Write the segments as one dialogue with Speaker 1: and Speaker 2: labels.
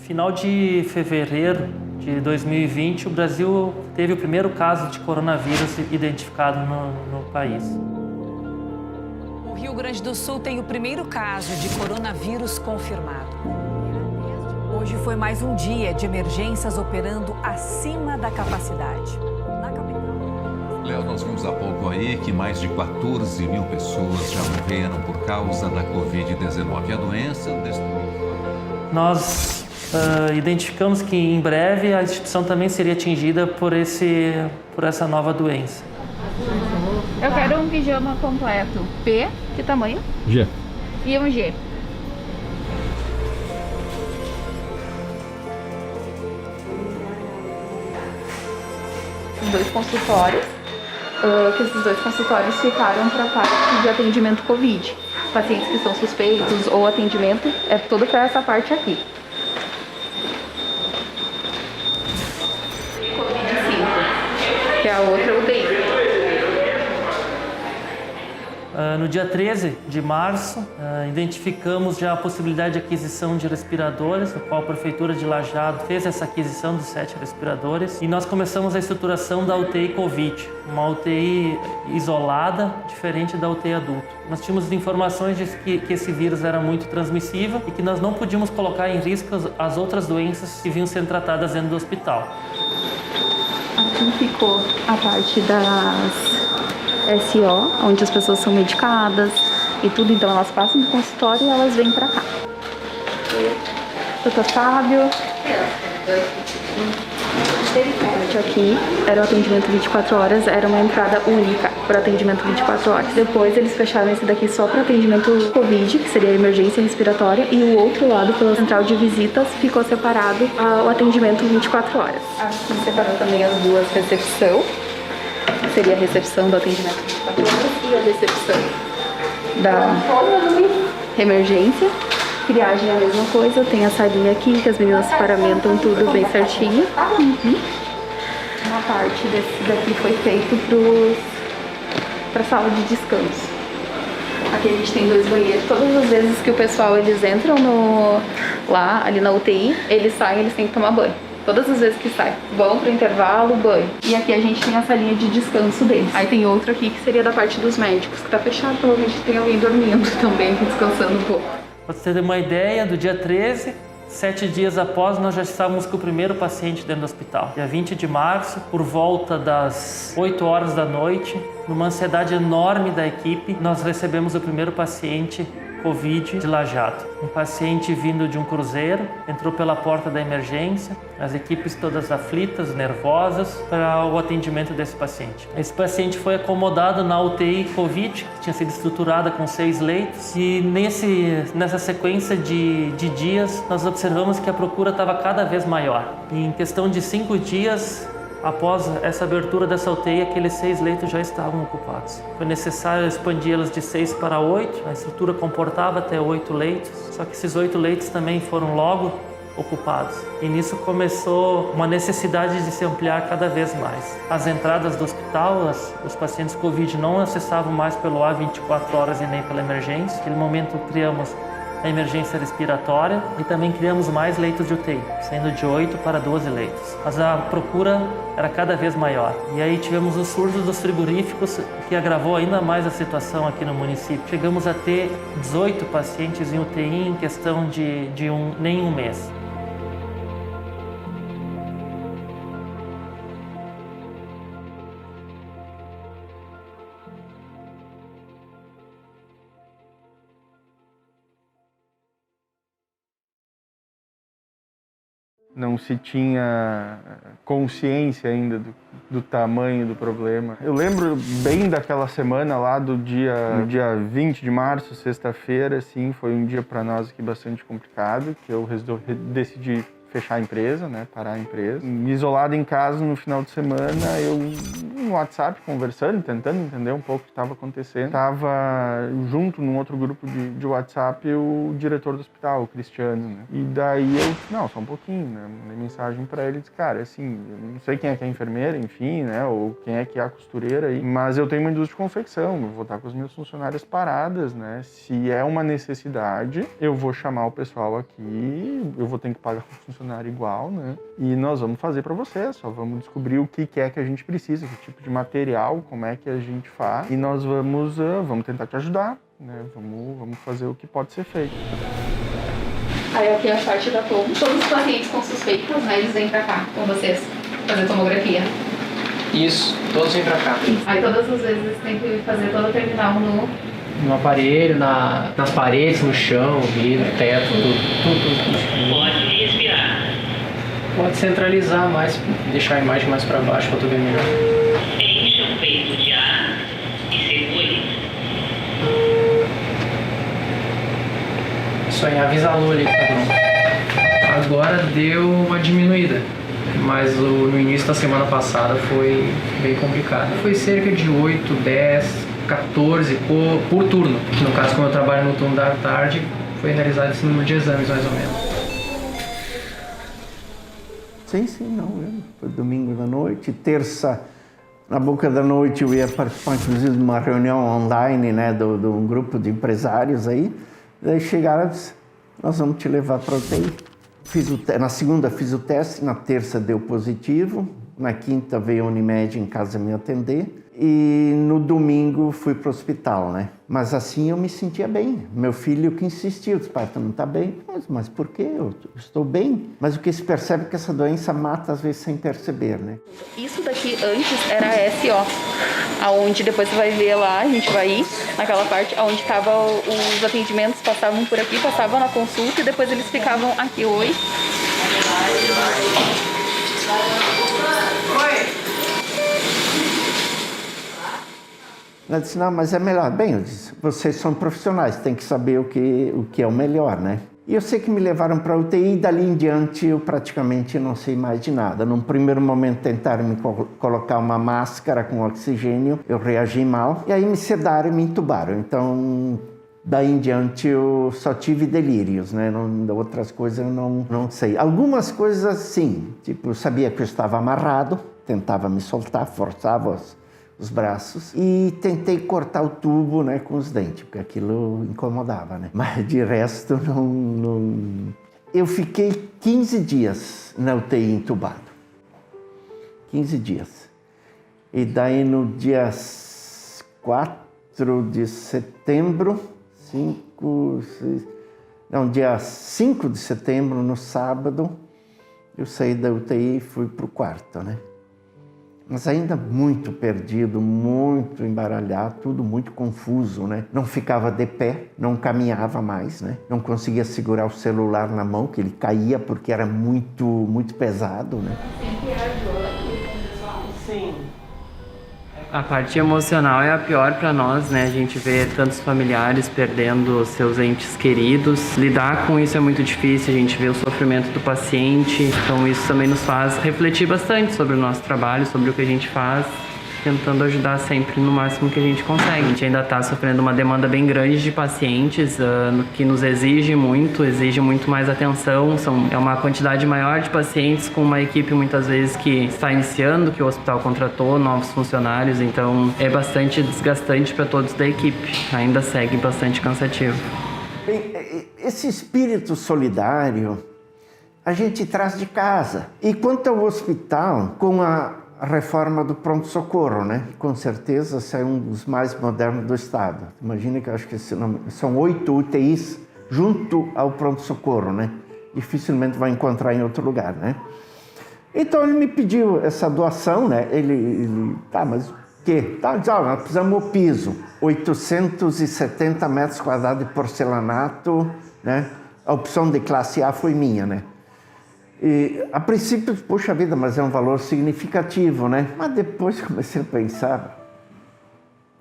Speaker 1: Final de fevereiro de 2020, o Brasil teve o primeiro caso de coronavírus identificado no país.
Speaker 2: O Rio Grande do Sul tem o primeiro caso de coronavírus confirmado. Hoje foi mais um dia de emergências operando acima da capacidade. Na capital.
Speaker 3: Léo, nós vimos há pouco aí que mais de 14 mil pessoas já morreram por causa da Covid-19. A doença destruiu.
Speaker 1: Nós identificamos que em breve a instituição também seria atingida por essa nova doença.
Speaker 4: Eu quero um pijama completo. P, que tamanho?
Speaker 5: G.
Speaker 4: E um G. Os dois consultórios, que esses dois consultórios ficaram para parte de atendimento Covid. Pacientes que são suspeitos ou atendimento, é todo para essa parte aqui. Covid-5, que é a outra UTI.
Speaker 1: No dia 13 de março, identificamos já a possibilidade de aquisição de respiradores, no qual a Prefeitura de Lajeado fez essa aquisição dos 7 respiradores, e nós começamos a estruturação da UTI Covid, uma UTI isolada, diferente da UTI adulto. Nós tínhamos informações de que esse vírus era muito transmissível e que nós não podíamos colocar em risco as outras doenças que vinham sendo tratadas dentro do hospital.
Speaker 4: Aqui ficou a parte das SO, onde as pessoas são medicadas e tudo, então elas passam do consultório e elas vêm pra cá. Doutor Fábio. Aqui era o atendimento 24 horas, era uma entrada única para atendimento 24 horas. Depois eles fecharam esse daqui só para atendimento Covid, que seria a emergência respiratória, e o outro lado, pela central de visitas, ficou separado o atendimento 24 horas. Aqui separou também as duas recepção. Seria a recepção do atendimento 24 horas e a recepção da emergência. Triagem é a mesma coisa, tem a salinha aqui que as meninas paramentam tudo bem certinho. Uma parte desse daqui foi feito para sala de descanso. Aqui a gente tem 2 banheiros. Todas as vezes que o pessoal eles entram lá ali na UTI, eles saem, eles têm que tomar banho. Todas as vezes que sai, vão pro intervalo, banho. E aqui a gente tem a salinha de descanso deles. Aí tem outro aqui que seria da parte dos médicos, que tá fechado, provavelmente tem alguém dormindo também, descansando um pouco.
Speaker 1: Para você ter uma ideia, do dia 13, 7 dias após, nós já estávamos com o primeiro paciente dentro do hospital. Dia 20 de março, por volta das 8 horas da noite, numa ansiedade enorme da equipe, nós recebemos o primeiro paciente Covid de Lajeado. Um paciente vindo de um cruzeiro, entrou pela porta da emergência, as equipes todas aflitas, nervosas, para o atendimento desse paciente. Esse paciente foi acomodado na UTI Covid, que tinha sido estruturada com 6 leitos, e nessa sequência de dias, nós observamos que a procura estava cada vez maior. E em questão de 5 dias, após essa abertura dessa UTI, aqueles 6 leitos já estavam ocupados. Foi necessário expandi-los de 6 para 8, a estrutura comportava até 8 leitos, só que esses 8 leitos também foram logo ocupados. E nisso começou uma necessidade de se ampliar cada vez mais. As entradas do hospital, os pacientes Covid não acessavam mais pelo A 24 horas e nem pela emergência. Naquele momento criamos a emergência respiratória e também criamos mais leitos de UTI, saindo de 8 para 12 leitos. Mas a procura era cada vez maior. E aí tivemos o surto dos frigoríficos, que agravou ainda mais a situação aqui no município. Chegamos a ter 18 pacientes em UTI em questão de nem um mês.
Speaker 6: Não se tinha consciência ainda do tamanho do problema. Eu lembro bem daquela semana lá do dia 20 de março, sexta-feira, assim, foi um dia para nós aqui bastante complicado, que eu decidi fechar a empresa, né? Parar a empresa. Isolado em casa no final de semana, eu no WhatsApp conversando, tentando entender um pouco o que estava acontecendo. Estava junto num outro grupo de WhatsApp o diretor do hospital, o Cristiano, né? E daí não, só um pouquinho, né? Mandei mensagem para ele, disse, cara, assim, eu não sei quem é que é a enfermeira, enfim, né? Ou quem é que é a costureira aí, mas eu tenho uma indústria de confecção, eu vou estar com as minhas funcionárias paradas, né? Se é uma necessidade, eu vou chamar o pessoal aqui, eu vou ter que pagar o funcionário igual, né? E nós vamos fazer para você, só vamos descobrir o que é que a gente precisa, que tipo de material, como é que a gente faz, e nós vamos tentar te ajudar, né? Vamos fazer o que pode ser feito.
Speaker 4: Aí aqui é a parte da tomo. Todos os pacientes com suspeitas, né, eles vêm pra cá com vocês fazer tomografia.
Speaker 5: Isso, todos vêm pra cá.
Speaker 4: Aí todas as vezes eles têm que fazer todo o terminal
Speaker 5: No aparelho, nas paredes, no chão, vidro, teto, tudo.
Speaker 7: Pode respirar.
Speaker 5: Pode centralizar mais, deixar a imagem mais para baixo para tu ver melhor.
Speaker 7: Encha o peito de ar e segure.
Speaker 5: Isso aí, avisa a Lu ali, padrão. Agora deu uma diminuída, mas no início da semana passada foi bem complicado. Foi cerca de 8, 10, 14 por turno. No caso, como eu trabalho no turno da tarde, foi realizado esse número de exames, mais ou menos.
Speaker 8: Sim, foi domingo da noite, terça, na boca da noite eu ia participar inclusive de uma reunião online, né, de um grupo de empresários aí, daí chegaram e disse, nós vamos te levar para a UTI. Na segunda fiz o teste, na terça deu positivo, na quinta veio a Unimed em casa me atender e no domingo fui para o hospital, né? Mas assim eu me sentia bem. Meu filho que insistiu, disse, pai, tu não está bem? Mas por quê? Eu estou bem. Mas o que se percebe é que essa doença mata às vezes sem perceber, né?
Speaker 4: Isso daqui antes era a SO, aonde depois você vai ver lá, a gente vai ir naquela parte onde tava os atendimentos, passavam por aqui, passavam na consulta e depois eles ficavam aqui. Oi.
Speaker 8: Ela disse, não, mas é melhor. Bem, eu disse, vocês são profissionais, tem que saber o que é o melhor, né? E eu sei que me levaram para a UTI e dali em diante eu praticamente não sei mais de nada. Num primeiro momento tentaram me colocar uma máscara com oxigênio, eu reagi mal, e aí me sedaram e me entubaram. Então, daí em diante eu só tive delírios, né? Outras coisas eu não sei. Algumas coisas sim, tipo, eu sabia que eu estava amarrado, tentava me soltar, forçava os braços e tentei cortar o tubo, né, com os dentes, porque aquilo incomodava, né? Mas de resto não... Eu fiquei 15 dias na UTI entubado. 15 dias. E daí no dia 4 de setembro, dia 5 de setembro, no sábado, eu saí da UTI e fui pro quarto, né? Mas ainda muito perdido, muito embaralhado, tudo muito confuso, né? Não ficava de pé, não caminhava mais, né? Não conseguia segurar o celular na mão, que ele caía porque era muito pesado, né?
Speaker 5: Sim. A parte emocional é a pior para nós, né? A gente vê tantos familiares perdendo seus entes queridos. Lidar com isso é muito difícil, a gente vê o sofrimento do paciente. Então isso também nos faz refletir bastante sobre o nosso trabalho, sobre o que a gente faz, tentando ajudar sempre no máximo que a gente consegue. A gente ainda está sofrendo uma demanda bem grande de pacientes, que nos exige muito mais atenção. É uma quantidade maior de pacientes com uma equipe muitas vezes que está iniciando, que o hospital contratou, novos funcionários, então é bastante desgastante para todos da equipe. Ainda segue bastante cansativo.
Speaker 8: Bem, esse espírito solidário a gente traz de casa. E quanto ao hospital, com a reforma do pronto-socorro, né? Com certeza, esse é um dos mais modernos do estado. Imagina que eu acho que são 8 UTIs junto ao pronto-socorro, né? Dificilmente vai encontrar em outro lugar, né? Então ele me pediu essa doação, né? Ele tá, mas o quê? Tá, nós precisamos do piso, 870 metros quadrados de porcelanato, né? A opção de classe A foi minha, né? E, a princípio, poxa vida, mas é um valor significativo, né? Mas depois comecei a pensar,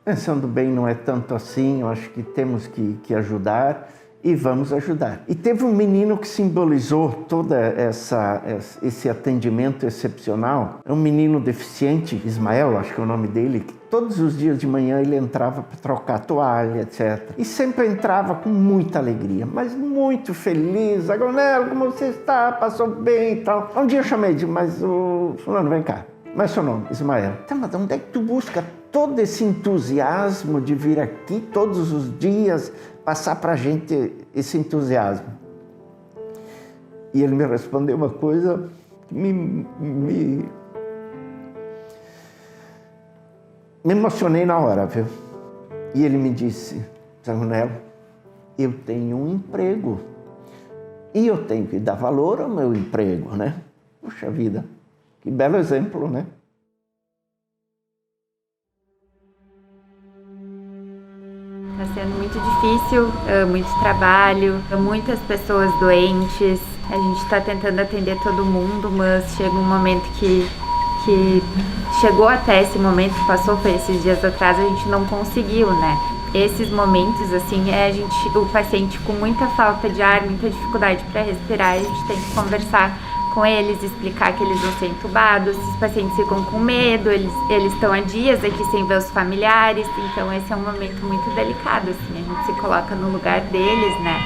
Speaker 8: pensando bem, não é tanto assim, eu acho que temos que ajudar. e vamos ajudar. E teve um menino que simbolizou todo esse atendimento excepcional. É um menino deficiente, Ismael, acho que é o nome dele, que todos os dias de manhã ele entrava para trocar a toalha, etc. E sempre entrava com muita alegria, mas muito feliz. Agonel, como você está? Passou bem e tal. Um dia eu chamei de, mas o fulano, vem cá. Mas seu nome? Ismael. Tá, mas onde é que tu busca todo esse entusiasmo de vir aqui todos os dias, passar pra gente esse entusiasmo? E ele me respondeu uma coisa que me emocionei na hora, viu? E ele me disse, Agonel, eu tenho um emprego e eu tenho que dar valor ao meu emprego, né? Puxa vida, que belo exemplo, né?
Speaker 9: Está sendo muito difícil, muito trabalho, muitas pessoas doentes. A gente está tentando atender todo mundo, mas chega um momento que chegou até esse momento, que passou, foi esses dias atrás, a gente não conseguiu, né? Esses momentos, assim, o paciente com muita falta de ar, muita dificuldade para respirar, a gente tem que conversar com eles, explicar que eles vão ser entubados. Os pacientes ficam com medo, eles estão há dias aqui sem ver os familiares, então esse é um momento muito delicado, assim, a gente se coloca no lugar deles, né?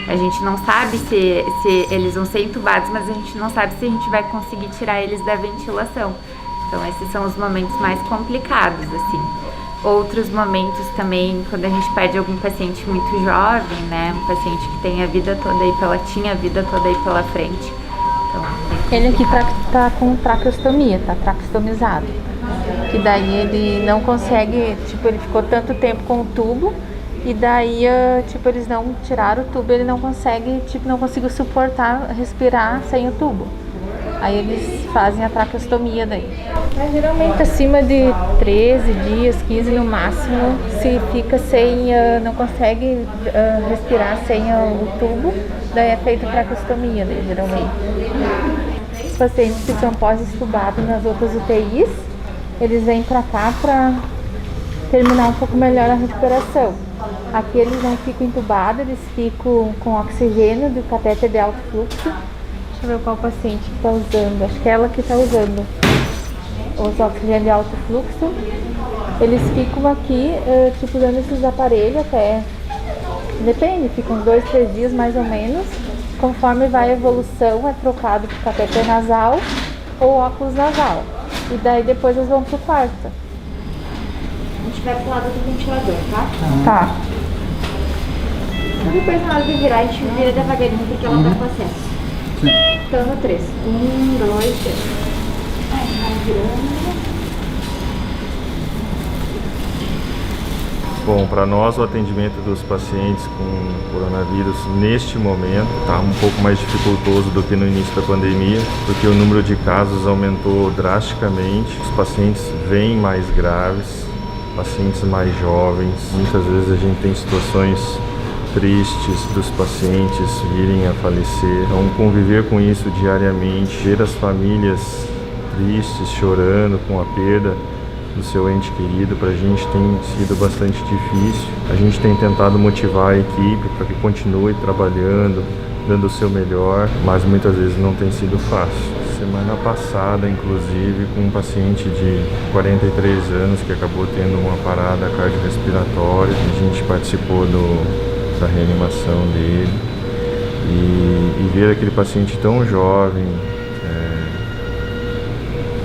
Speaker 9: A gente não sabe se eles vão ser entubados, mas a gente não sabe se a gente vai conseguir tirar eles da ventilação. Então esses são os momentos mais complicados, assim. Outros momentos também, quando a gente perde algum paciente muito jovem, né? Um paciente que tem a vida toda aí tinha a vida toda aí pela frente. Então,
Speaker 10: ele aqui tá com traqueostomia, tá traqueostomizado. Que daí ele não consegue, tipo, ele ficou tanto tempo com o tubo e daí, tipo, eles não tiraram o tubo, ele não consegue, tipo, não conseguiu suportar respirar sem o tubo. Aí eles fazem a traqueostomia daí. Mas geralmente acima de 13 dias, 15 no máximo, se fica sem, não consegue respirar sem o tubo, daí é feita traqueostomia daí, geralmente. Os pacientes que são pós-estubados nas outras UTIs, eles vêm pra cá pra terminar um pouco melhor a recuperação. Aqui eles não ficam entubados, eles ficam com oxigênio do catéter de alto fluxo. Deixa eu ver qual paciente que está usando. Acho que é ela que está usando os oxigênio de alto fluxo. Eles ficam aqui, tipo, usando esses aparelhos até... Depende, ficam 2, 3 dias mais ou menos. Conforme vai a evolução, é trocado para catéter nasal ou óculos nasal. E daí depois eles vão pro quarto.
Speaker 9: A gente vai pro lado do ventilador, tá?
Speaker 10: Tá.
Speaker 9: Depois na hora de virar, a gente vira devagarinho porque ela tá com acesso. Então no 3. 1, 2, 3. Vai virando.
Speaker 11: Bom, para nós o atendimento dos pacientes com coronavírus neste momento está um pouco mais dificultoso do que no início da pandemia, porque o número de casos aumentou drasticamente, os pacientes vêm mais graves, pacientes mais jovens, muitas vezes a gente tem situações tristes dos pacientes virem a falecer. Então, conviver com isso diariamente, ver as famílias tristes, chorando com a perda do seu ente querido, para a gente tem sido bastante difícil. A gente tem tentado motivar a equipe para que continue trabalhando, dando o seu melhor, mas muitas vezes não tem sido fácil. Semana passada, inclusive, com um paciente de 43 anos que acabou tendo uma parada cardiorrespiratória, a gente participou da reanimação dele e ver aquele paciente tão jovem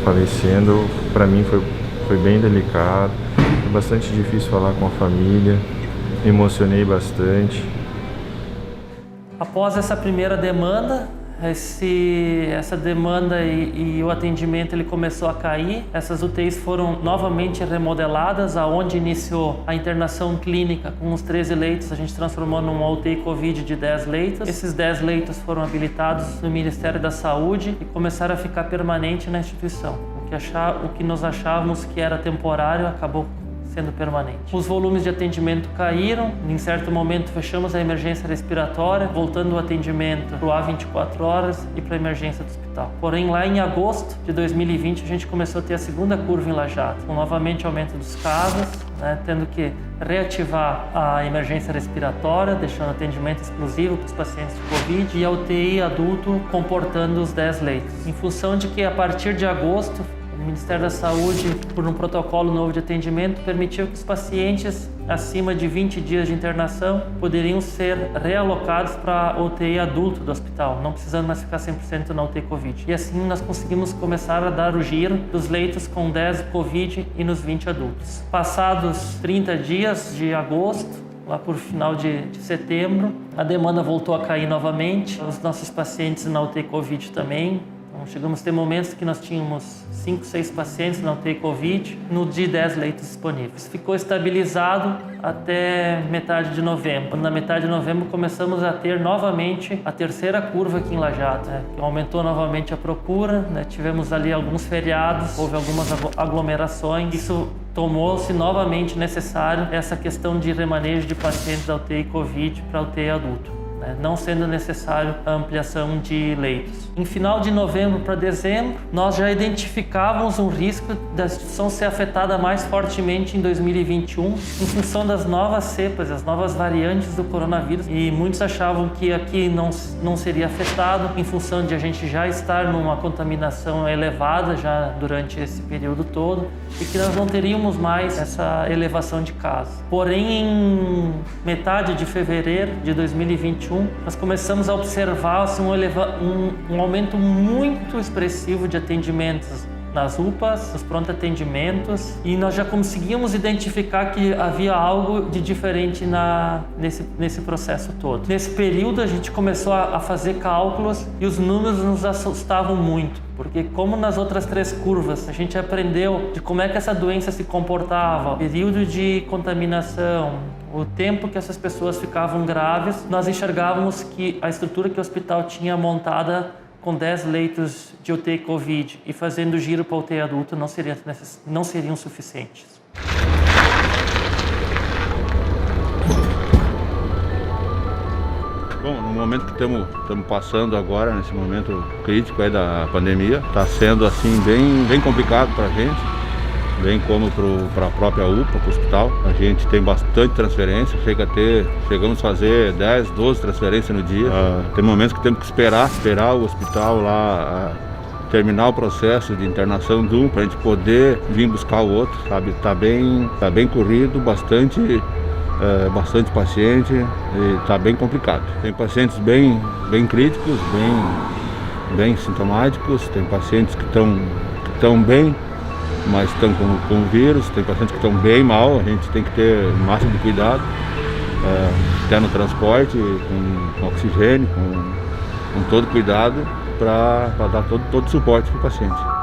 Speaker 11: falecendo, para mim foi bem delicado, foi bastante difícil falar com a família, me emocionei bastante.
Speaker 1: Após essa primeira demanda, essa demanda e o atendimento ele começou a cair. Essas UTIs foram novamente remodeladas, aonde iniciou a internação clínica com os 13 leitos, a gente transformou numa UTI Covid de 10 leitos. Esses 10 leitos foram habilitados no Ministério da Saúde e começaram a ficar permanente na instituição. O que nós achávamos que era temporário acabou sendo permanente. Os volumes de atendimento caíram, em certo momento fechamos a emergência respiratória, voltando o atendimento para o A24 horas e para a emergência do hospital. Porém, lá em agosto de 2020, a gente começou a ter a segunda curva em Lajeado, com novamente aumento dos casos, tendo que reativar a emergência respiratória, deixando atendimento exclusivo para os pacientes de Covid e a UTI adulto comportando os 10 leitos. Em função de que a partir de agosto, o Ministério da Saúde, por um protocolo novo de atendimento, permitiu que os pacientes acima de 20 dias de internação poderiam ser realocados para a UTI adulto do hospital, não precisando mais ficar 100% na UTI Covid. E assim nós conseguimos começar a dar o giro dos leitos com 10 Covid e nos 20 adultos. Passados 30 dias de agosto, lá por final de setembro, a demanda voltou a cair novamente, os nossos pacientes na UTI Covid também. Chegamos a ter momentos que nós tínhamos 5, 6 pacientes na UTI Covid de 10 leitos disponíveis. Ficou estabilizado até metade de novembro. Na metade de novembro começamos a ter novamente a terceira curva aqui em Lajeado, que aumentou novamente a procura, tivemos ali alguns feriados, houve algumas aglomerações. Isso tomou-se novamente necessário essa questão de remanejo de pacientes da UTI Covid para a UTI adulto, não sendo necessário a ampliação de leitos. Em final de novembro para dezembro, nós já identificávamos um risco da instituição ser afetada mais fortemente em 2021, em função das novas cepas, as novas variantes do coronavírus, e muitos achavam que aqui não seria afetado, em função de a gente já estar numa contaminação elevada já durante esse período todo, e que nós não teríamos mais essa elevação de casos. Porém, em metade de fevereiro de 2021, nós começamos a observar um aumento muito expressivo de atendimentos nas UPAs, nos pronto-atendimentos, e nós já conseguíamos identificar que havia algo de diferente nesse processo todo. Nesse período, a gente começou a fazer cálculos e os números nos assustavam muito, porque como nas outras 3 curvas, a gente aprendeu de como é que essa doença se comportava, o período de contaminação, o tempo que essas pessoas ficavam graves, nós enxergávamos que a estrutura que o hospital tinha montada com 10 leitos de UTI Covid e fazendo giro para a UTI adulto não seriam suficientes.
Speaker 12: Bom, no momento que estamos passando agora, nesse momento crítico aí da pandemia, está sendo assim bem complicado para a gente, bem como para a própria UPA, para o hospital. A gente tem bastante transferência, chegamos a fazer 10, 12 transferências no dia. Tem momentos que temos que esperar o hospital lá terminar o processo de internação de um para a gente poder vir buscar o outro, sabe? Tá bem corrido, bastante paciente e tá bem complicado. Tem pacientes bem críticos, bem sintomáticos, tem pacientes que estão bem, mas estão com o vírus, tem pacientes que estão bem mal, a gente tem que ter o máximo de cuidado, até no transporte, com oxigênio, com todo cuidado, para dar todo o suporte para o paciente.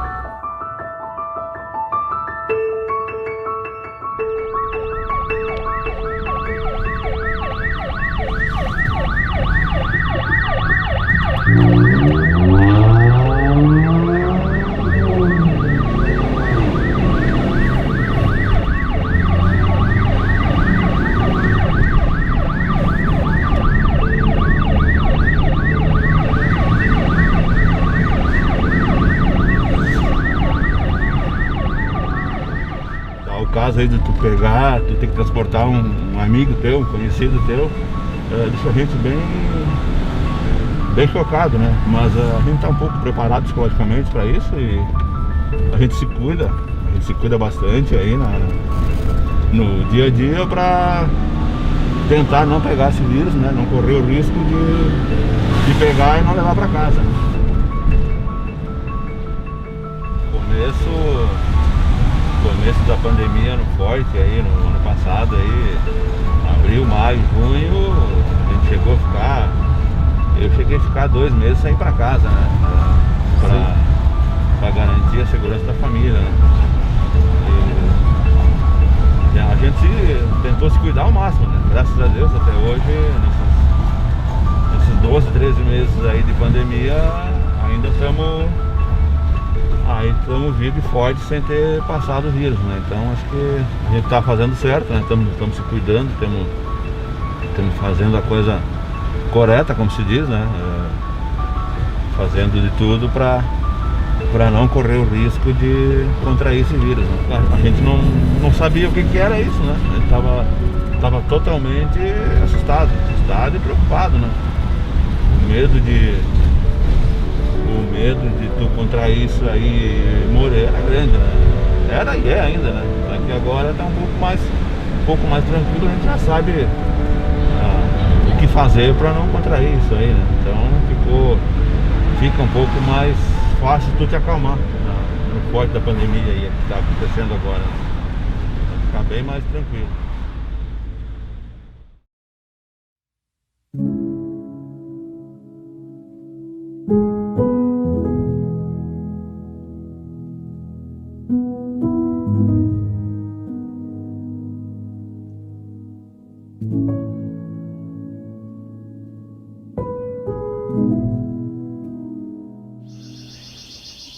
Speaker 12: Caso aí de tu ter que transportar um amigo teu, um conhecido teu, deixa a gente bem chocado, né? Mas a gente tá um pouco preparado psicologicamente para isso e a gente se cuida bastante aí no dia a dia para tentar não pegar esse vírus, né? Não correr o risco de pegar e não levar para casa. Começo da pandemia no forte aí no ano passado aí, abril, maio, junho, a gente chegou a ficar, eu cheguei a ficar 2 meses sem ir para casa, né? Para garantir a segurança da família, né? E a gente tentou se cuidar ao máximo, né? Graças a Deus até hoje, nesses 12, 13 meses aí de pandemia, ainda estamos aí estamos vivos e fortes sem ter passado o vírus, né? Então acho que a gente está fazendo certo, né? Estamos se cuidando, estamos fazendo a coisa correta, como se diz, né? Fazendo de tudo para não correr o risco de contrair esse vírus, né? A gente não sabia o que era isso, né? A gente estava totalmente assustado e preocupado, né? O medo de tu contrair isso aí e morrer era grande, né? Era e é ainda, né? Aqui agora está um pouco mais tranquilo, a gente já sabe o que fazer para não contrair isso aí, né? Então fica um pouco mais fácil tu te acalmar no forte da pandemia aí que está acontecendo agora, né? Ficar bem mais tranquilo.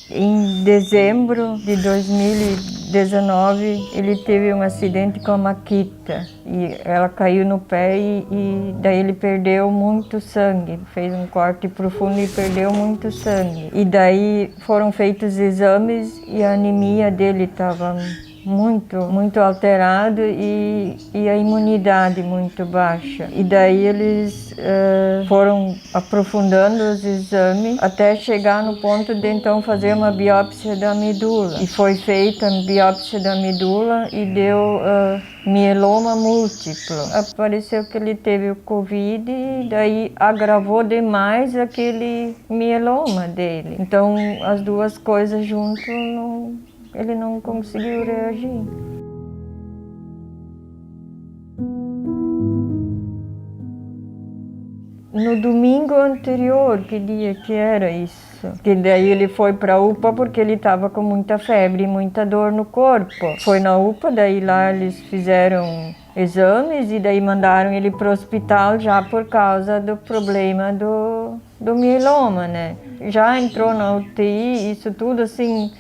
Speaker 13: Em dezembro de 2019, ele teve um acidente com a Makita e ela caiu no pé e daí ele perdeu muito sangue, fez um corte profundo e perdeu muito sangue. E daí foram feitos exames e a anemia dele estava muito alterado e a imunidade muito baixa. E daí eles foram aprofundando os exames até chegar no ponto de então fazer uma biópsia da medula. E foi feita a biópsia da medula e deu mieloma múltiplo. Apareceu que ele teve o Covid e daí agravou demais aquele mieloma dele. Então as duas coisas juntas ele não conseguiu reagir. No domingo anterior, que dia que era isso? Que daí ele foi para a UPA porque ele estava com muita febre e muita dor no corpo. Foi na UPA, daí lá eles fizeram exames e daí mandaram ele para o hospital já por causa do problema do mieloma, né? Já entrou na UTI, isso tudo assim,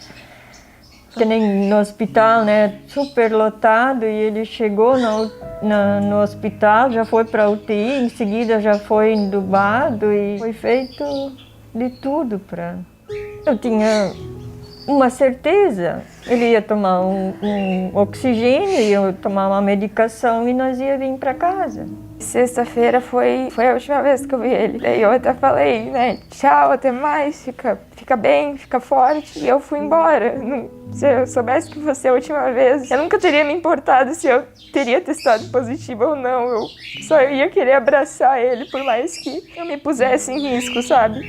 Speaker 13: que nem no hospital, né, super lotado, e ele chegou no hospital, já foi para UTI, em seguida já foi entubado e foi feito de tudo para... Eu tinha uma certeza, ele ia tomar um oxigênio, ia tomar uma medicação e nós ia vir para casa.
Speaker 14: Sexta-feira foi a última vez que eu vi ele. Daí eu até falei, né, tchau, até mais, fica bem, fica forte. E eu fui embora. Se eu soubesse que fosse a última vez, eu nunca teria me importado se eu teria testado positivo ou não. Eu só ia querer abraçar ele, por mais que eu me pusesse em risco, sabe?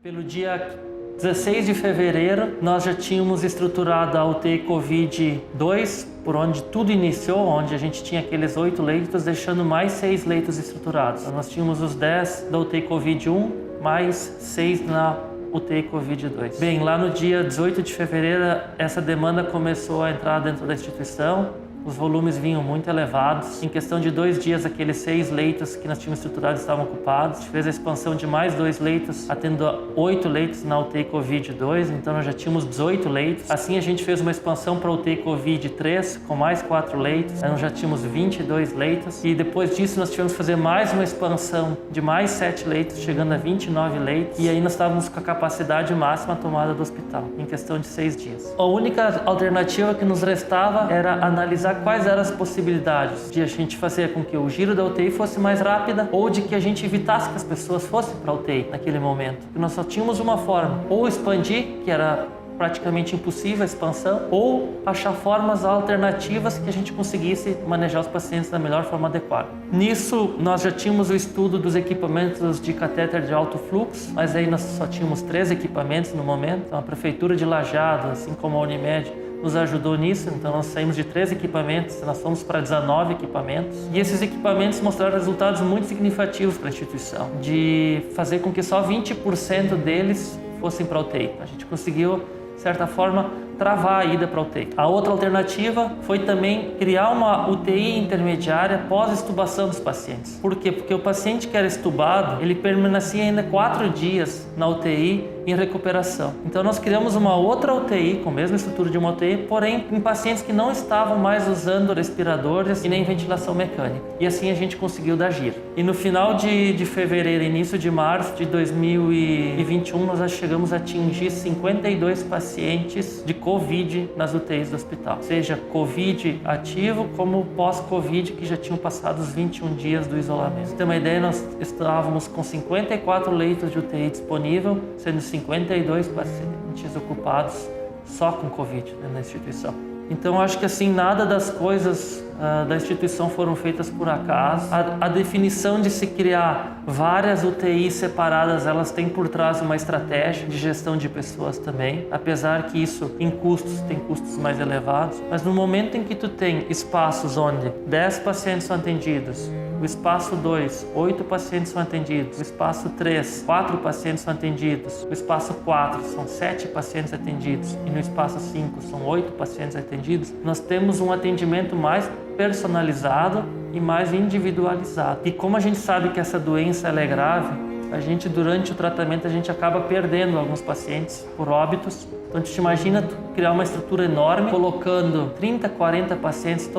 Speaker 1: Pelo dia 16 de fevereiro, nós já tínhamos estruturado a UTI Covid-2, por onde tudo iniciou, onde a gente tinha aqueles 8 leitos, deixando mais 6 leitos estruturados. Então, nós tínhamos os 10 da UTI Covid-1, mais 6 na UTI Covid-2. Bem, lá no dia 18 de fevereiro, essa demanda começou a entrar dentro da instituição. Os volumes vinham muito elevados. Em questão de 2 dias, aqueles 6 leitos que nós tínhamos estruturados estavam ocupados. A gente fez a expansão de mais 2 leitos, atendendo 8 leitos na UTI Covid-2, então nós já tínhamos 18 leitos. Assim, a gente fez uma expansão para a UTI Covid-3, com mais 4 leitos, aí nós já tínhamos 22 leitos. E depois disso, nós tivemos que fazer mais uma expansão de mais 7 leitos, chegando a 29 leitos. E aí nós estávamos com a capacidade máxima tomada do hospital, em questão de 6 dias. A única alternativa que nos restava era analisar quais eram as possibilidades de a gente fazer com que o giro da UTI fosse mais rápida ou de que a gente evitasse que as pessoas fossem para a UTI naquele momento. Porque nós só tínhamos uma forma, ou expandir, que era praticamente impossível a expansão, ou achar formas alternativas que a gente conseguisse manejar os pacientes da melhor forma adequada. Nisso, nós já tínhamos o estudo dos equipamentos de catéter de alto fluxo, mas aí nós só tínhamos 3 equipamentos no momento. Então, a Prefeitura de Lajeado, assim como a Unimed, nos ajudou nisso, então nós saímos de 3 equipamentos, nós fomos para 19 equipamentos. E esses equipamentos mostraram resultados muito significativos para a instituição, de fazer com que só 20% deles fossem para a UTI. A gente conseguiu, de certa forma, travar a ida para a UTI. A outra alternativa foi também criar uma UTI intermediária pós-extubação dos pacientes. Por quê? Porque o paciente que era extubado, ele permanecia ainda 4 dias na UTI em recuperação. Então nós criamos uma outra UTI, com a mesma estrutura de uma UTI, porém em pacientes que não estavam mais usando respiradores e nem ventilação mecânica. E assim a gente conseguiu dar giro. E no final de fevereiro, início de março de 2021, nós já chegamos a atingir 52 pacientes de Covid nas UTIs do hospital. Seja Covid ativo, como pós-Covid, que já tinham passado os 21 dias do isolamento. Pra você ter uma ideia, nós estávamos com 54 leitos de UTI disponível, sendo 52 pacientes ocupados só com Covid na instituição. Então, acho que assim, nada das coisas da instituição foram feitas por acaso. A definição de se criar várias UTIs separadas, elas têm por trás uma estratégia de gestão de pessoas também, apesar que isso em custos tem custos mais elevados. Mas no momento em que tu tem espaços onde 10 pacientes são atendidos, o espaço 2, 8 pacientes são atendidos. O espaço 3, 4 pacientes são atendidos. O espaço 4, são 7 pacientes atendidos. E no espaço 5, são 8 pacientes atendidos. Nós temos um atendimento mais personalizado e mais individualizado. E como a gente sabe que essa doença ela é grave, a gente, durante o tratamento, a gente acaba perdendo alguns pacientes por óbitos. Então, tu te imagina tu criar uma estrutura enorme, colocando 30, 40 pacientes,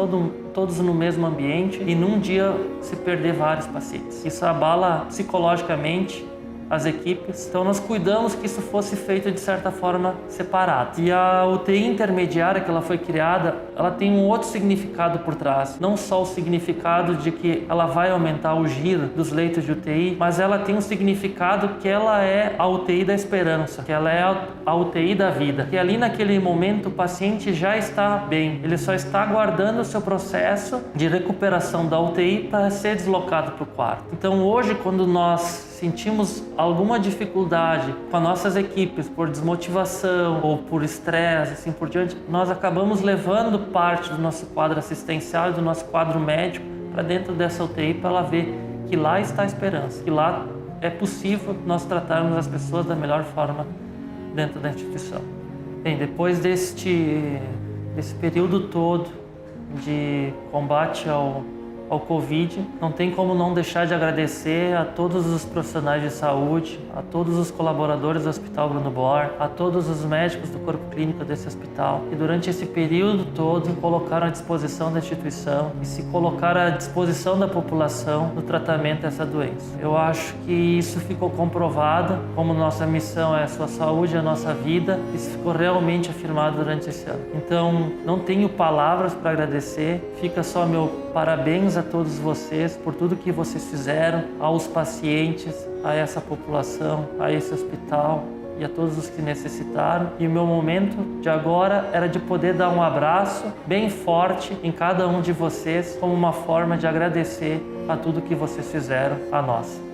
Speaker 1: todos no mesmo ambiente, e num dia se perder vários pacientes. Isso abala psicologicamente as equipes. Então, nós cuidamos que isso fosse feito de certa forma separado. E a UTI intermediária que ela foi criada, ela tem um outro significado por trás. Não só o significado de que ela vai aumentar o giro dos leitos de UTI, mas ela tem um significado que ela é a UTI da esperança, que ela é a UTI da vida. Que ali naquele momento o paciente já está bem, ele só está aguardando o seu processo de recuperação da UTI para ser deslocado para o quarto. Então hoje, quando nós sentimos alguma dificuldade com as nossas equipes por desmotivação ou por estresse, assim por diante, nós acabamos levando parte do nosso quadro assistencial e do nosso quadro médico para dentro dessa UTI para ela ver que lá está a esperança, que lá é possível nós tratarmos as pessoas da melhor forma dentro da instituição. Bem, depois desse período todo de combate ao Covid, não tem como não deixar de agradecer a todos os profissionais de saúde, a todos os colaboradores do Hospital Bruno Bor, a todos os médicos do corpo clínico desse hospital, que durante esse período todo colocaram à disposição da instituição e se colocaram à disposição da população no tratamento dessa doença. Eu acho que isso ficou comprovado, como nossa missão é a sua saúde, a nossa vida, isso ficou realmente afirmado durante esse ano. Então, não tenho palavras para agradecer, fica só meu parabéns a todos vocês por tudo que vocês fizeram, aos pacientes, a essa população, a esse hospital e a todos os que necessitaram. E o meu momento de agora era de poder dar um abraço bem forte em cada um de vocês, como uma forma de agradecer a tudo que vocês fizeram a nós.